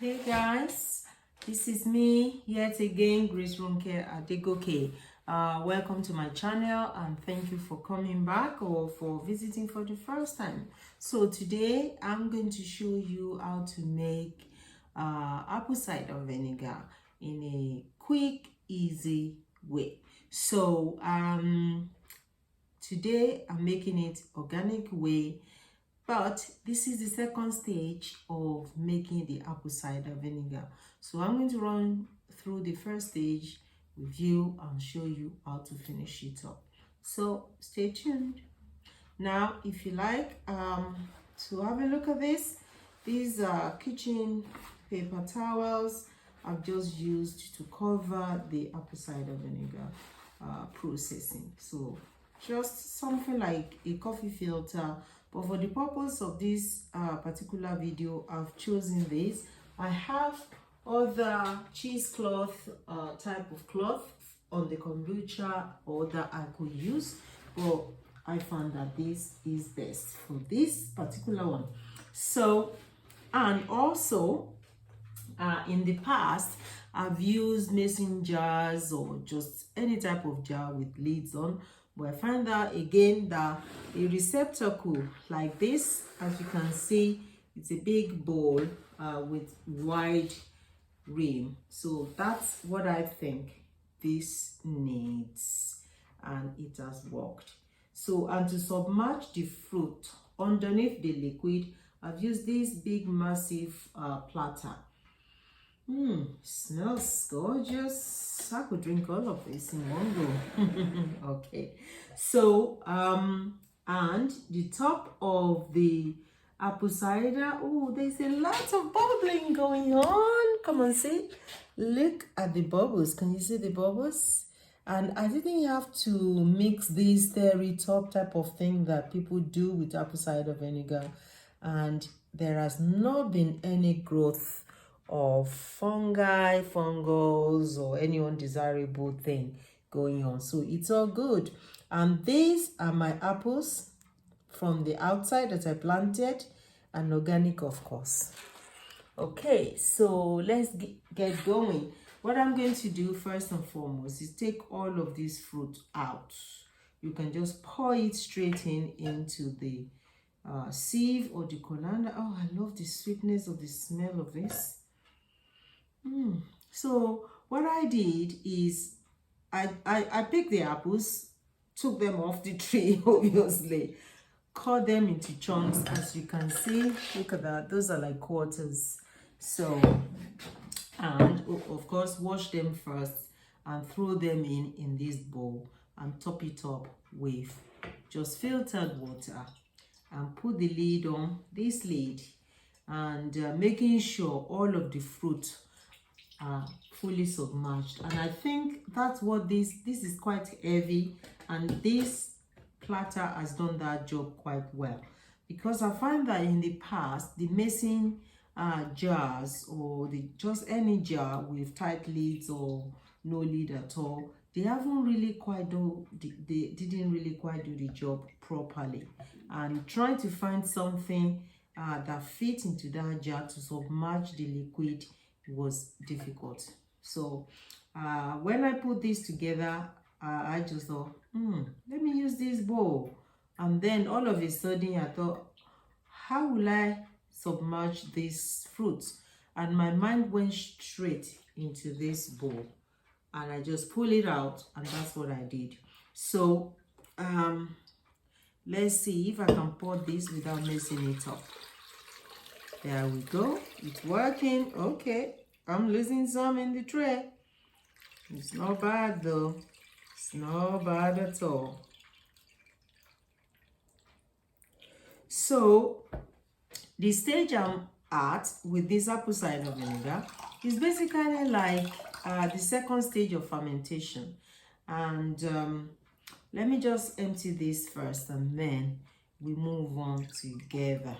Hey guys, this is me yet again, Grace Ronke Adegoke. Welcome to my channel and thank you for coming back or for visiting for the first time. So today I'm going to show you how to make apple cider vinegar in a quick, easy way. So today I'm making it organic way. But this is the second stage of making the apple cider vinegar. So I'm going to run through the first stage with you and show you how to finish it up. So stay tuned. Now, if you like to have a look at this, these are kitchen paper towels I've just used to cover the apple cider vinegar processing. So just something like a coffee filter, but for the purpose of this particular video I've chosen this. I have other cheesecloth type of cloth on the kombucha or that I could use, but I found that this is best for this particular one. So, and also in the past I've used mason jars or just any type of jar with lids on, but I find that again that a receptacle like this, as you can see, it's a big bowl with wide rim. So that's what I think this needs, and it has worked. So, and to submerge the fruit underneath the liquid, I've used this big massive platter. Smells gorgeous. I could drink all of this in one go. Okay, so and the top of the apple cider, oh, there's a lot of bubbling going on. Come on, see, look at the bubbles. Can you see the bubbles? And I didn't have to mix this terry top type of thing that people do with apple cider vinegar, and there has not been any growth of fungi, fungals, or any undesirable thing going on. So it's all good. And these are my apples from the outside that I planted, and organic, of course. Okay, so let's get going. What I'm going to do first and foremost is take all of this fruit out. You can just pour it straight into the sieve or the colander. Oh, I love the sweetness of the smell of this. So what I did is I picked the apples, took them off the tree, obviously, cut them into chunks, as you can see. Look at that, those are like quarters. So, and of course wash them first and throw them in this bowl and top it up with just filtered water and put the lid on this lid, and making sure all of the fruit are fully submerged. And I think that's what this is quite heavy, and this platter has done that job quite well, because I find that in the past the mason jars or just any jar with tight lids or no lid at all, they haven't really quite they didn't really quite do the job properly, and trying to find something that fits into that jar to submerge the liquid was difficult. So when I put this together, I just thought, let me use this bowl. And then all of a sudden I thought, how will I submerge these fruits? And my mind went straight into this bowl, and I just pull it out, and that's what I did. So let's see if I can pour this without messing it up. There we go, it's working. Okay, I'm losing some in the tray. It's not bad though, it's not bad at all. So the stage I'm at with this apple cider vinegar is basically like the second stage of fermentation. And let me just empty this first, and then we move on together.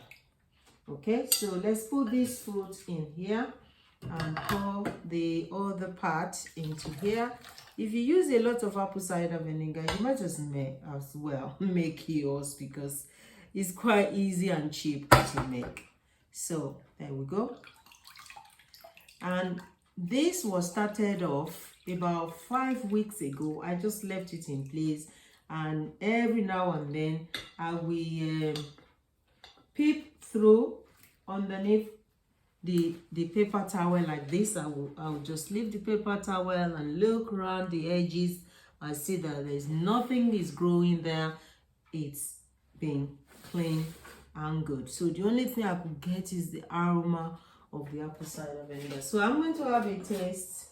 Okay, so let's put this fruit in here and pour the other part into here. If you use a lot of apple cider vinegar, you might as well make yours, because it's quite easy and cheap to make. So there we go. And this was started off about 5 weeks ago. I just left it in place, and every now and then I will peep through underneath the paper towel like this. I'll just leave the paper towel and look around the edges. I see that there's nothing is growing there. It's been clean and good. So the only thing I could get is the aroma of the apple cider vinegar. So I'm going to have a taste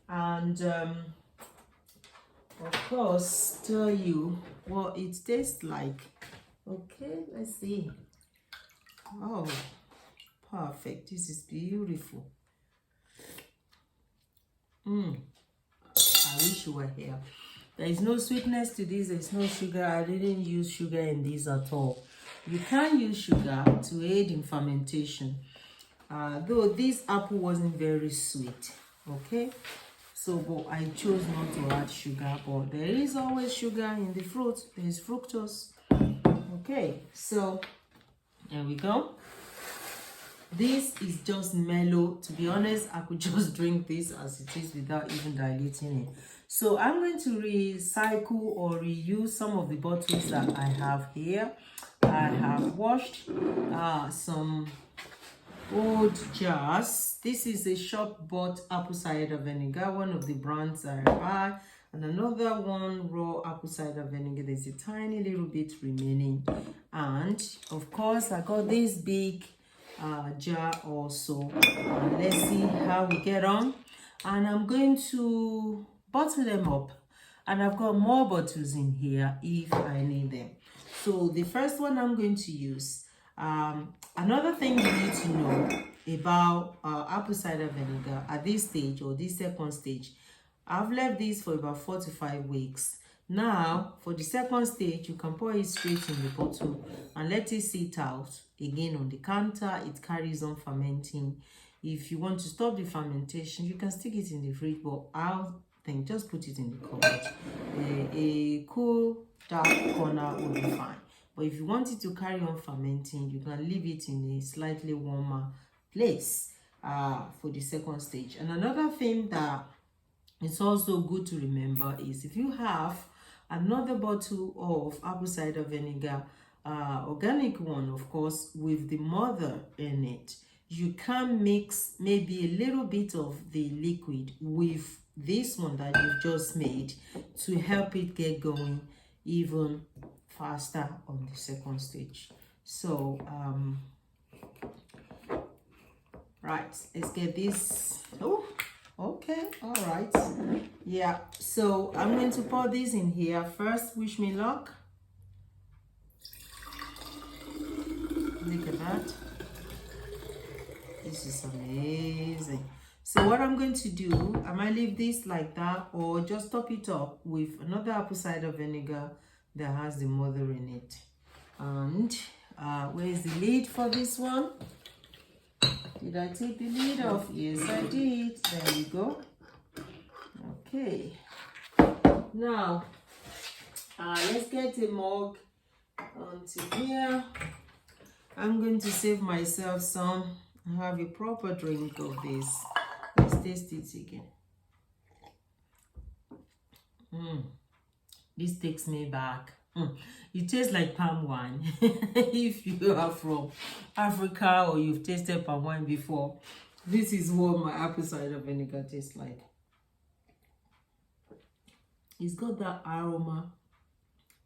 and of course tell you what it tastes like. Okay, let's see. Oh, perfect. This is beautiful. I wish you were here. There is no sweetness to this. There's no sugar. I didn't use sugar in this at all. You can use sugar to aid in fermentation. Though this apple wasn't very sweet. Okay. So, but I chose not to add sugar. But there is always sugar in the fruit. There is fructose. Okay. So, there we go. This is just mellow. To be honest, I could just drink this as it is without even diluting it. So I'm going to recycle or reuse some of the bottles that I have here. I have washed some old jars. This is a shop-bought apple cider vinegar, one of the brands I buy, and another one raw apple cider vinegar. There's a tiny little bit remaining, and of course I got this big jar also. Let's see how we get on, and I'm going to bottle them up, and I've got more bottles in here if I need them. So the first one I'm going to use, another thing you need to know about apple cider vinegar at this stage or this second stage, I've left this for about 4 to 5 weeks. Now, for the second stage, you can pour it straight in the bottle and let it sit out again on the counter. It carries on fermenting. If you want to stop the fermentation, you can stick it in the fridge, but I'll think just put it in the cupboard. A cool, dark corner will be fine. But if you want it to carry on fermenting, you can leave it in a slightly warmer place for the second stage. And another thing that it's also good to remember is if you have another bottle of apple cider vinegar, organic one of course, with the mother in it, you can mix maybe a little bit of the liquid with this one that you've just made to help it get going even faster on the second stage. So right, let's get this. Oh, okay, all right, yeah. So I'm going to pour this in here first. Wish me luck. Look at that. This is amazing. So what I'm going to do, I might leave this like that or just top it up with another apple cider vinegar that has the mother in it. And where is the lid for this one? Did I take the lid off? Yes, I did. There we go. Okay. Now, let's get a mug onto here. I'm going to save myself some and have a proper drink of this. Let's taste it again. This takes me back. It tastes like palm wine. If you are from Africa or you've tasted palm wine before, this is what my apple cider vinegar tastes like. It's got that aroma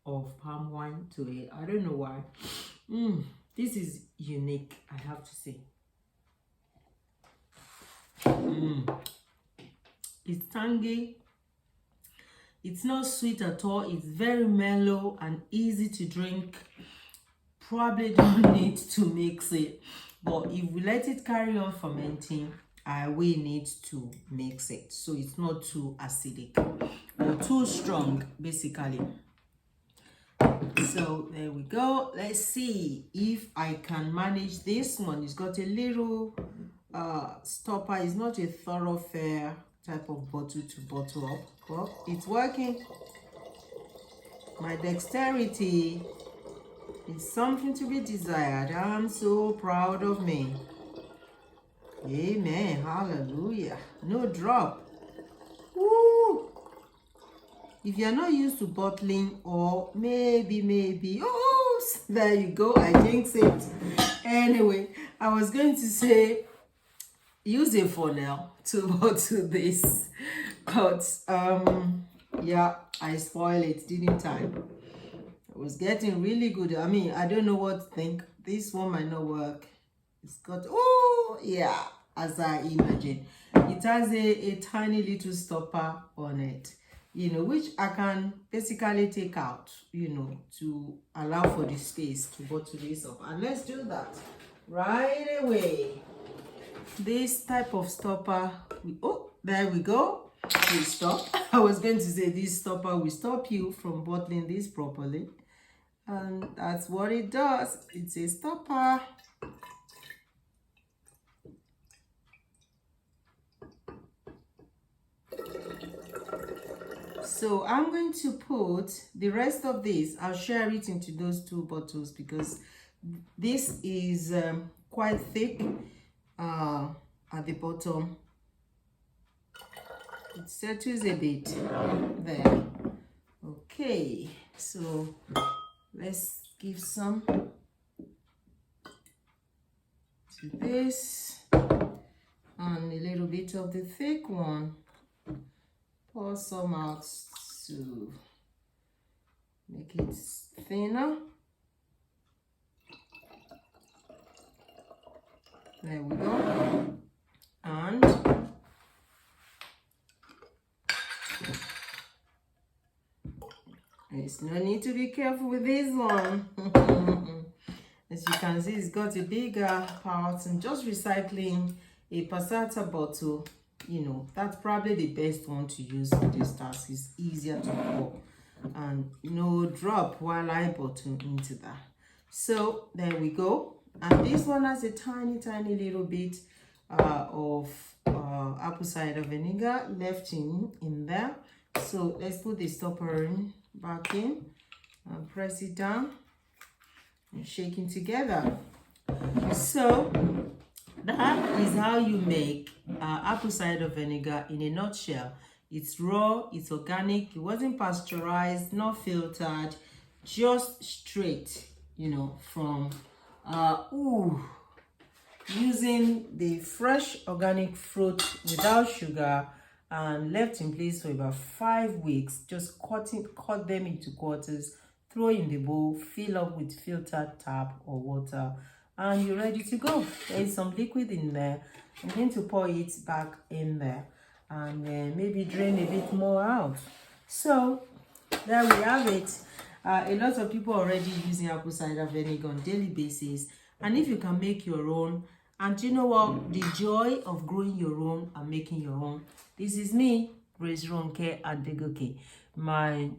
of palm wine to it. I don't know why. This is unique, I have to say. It's tangy. It's not sweet at all. It's very mellow and easy to drink. Probably don't need to mix it, but if we let it carry on fermenting, I will need to mix it so it's not too acidic or too strong, basically. So there we go. Let's see if I can manage this one. It's got a little stopper. It's not a thoroughfare type of bottle to bottle up, but it's working. My dexterity is something to be desired. I'm so proud of me. Amen. Hallelujah. No drop. Woo! If you're not used to bottling, or maybe, oh, there you go, I jinxed it. Anyway, I was going to say, use a funnel to bottle this, but yeah, I spoiled it, didn't I? It was getting really good. I mean, I don't know what to think. This one might not work. It's got, oh yeah, as I imagine. It has a tiny little stopper on it, you know, which I can basically take out, you know, to allow for the space to bottle this up. And let's do that right away. This type of stopper, oh, there we go. We stop. I was going to say this stopper will stop you from bottling this properly. And that's what it does. It's a stopper. So I'm going to put the rest of this, I'll share it into those two bottles because this is quite thick at the bottom. It settles a bit there. Okay, so let's give some to this and a little bit of the thick one. Pour some out to make it thinner. There we go. And there's no need to be careful with this one. As you can see, it's got a bigger part, and just recycling a passata bottle, you know, that's probably the best one to use for this task. It's easier to pour and no drop while I bottle into that. So there we go. And this one has a tiny little bit of apple cider vinegar left in there. So let's put the stopper back in and press it down and shaking together. So that is how you make apple cider vinegar in a nutshell. It's raw, it's organic, it wasn't pasteurized, not filtered, just straight, you know, from using the fresh organic fruit without sugar and left in place for about 5 weeks. Just cut them into quarters, throw in the bowl, fill up with filtered tap or water, and you're ready to go. There is some liquid in there. I'm going to pour it back in there and maybe drain a bit more out. So there we have it. A lot of people are already using apple cider vinegar on a daily basis, and if you can make your own, and you know what, the joy of growing your own and making your own. This is me, Grace Ronke Adegoke, my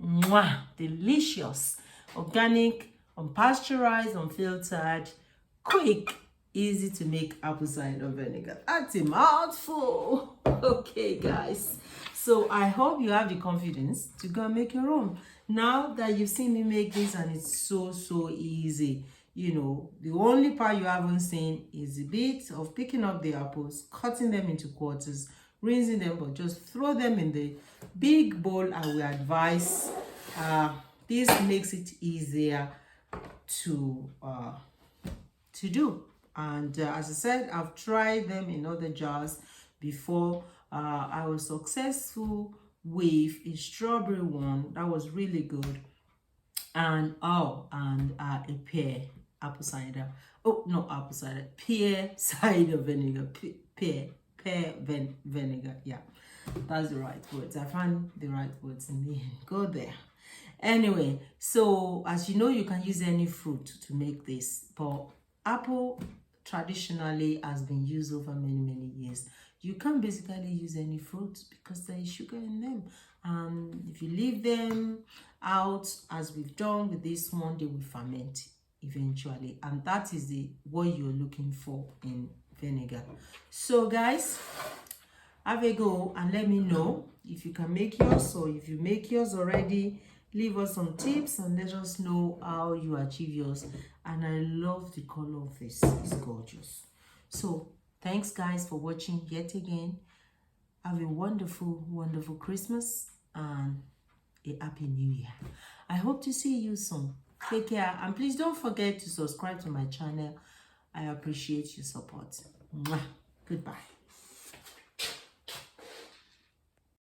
delicious, organic, unpasteurized, unfiltered, quick, easy to make apple cider vinegar. That's a mouthful. Okay, guys. So I hope you have the confidence to go and make your own. Now that you've seen me make this, and it's so easy. You know, the only part you haven't seen is a bit of picking up the apples, cutting them into quarters, rinsing them, but just throw them in the big bowl. I will advise. This makes it easier to do. And as I said, I've tried them in other jars before. I was successful with a strawberry one that was really good, and a pear apple cider. Oh, not apple cider, pear cider vinegar. Pear vinegar. Yeah, that's the right words. I found the right words in the end. Go there. Anyway, so as you know, you can use any fruit to make this, but apple traditionally has been used over many years. You can basically use any fruit because there is sugar in them, and if you leave them out, as we've done with this one, they will ferment eventually, and that is what you're looking for in vinegar. So guys, have a go and let me know if you can make yours, or if you make yours already, leave us some tips and let us know how you achieve yours. And I love the color of this. It's gorgeous. So Thanks guys for watching yet again. Have a wonderful, wonderful Christmas and a happy new year. I hope to see you soon. Take care, and please don't forget to subscribe to my channel. I appreciate your support. Mwah. Goodbye.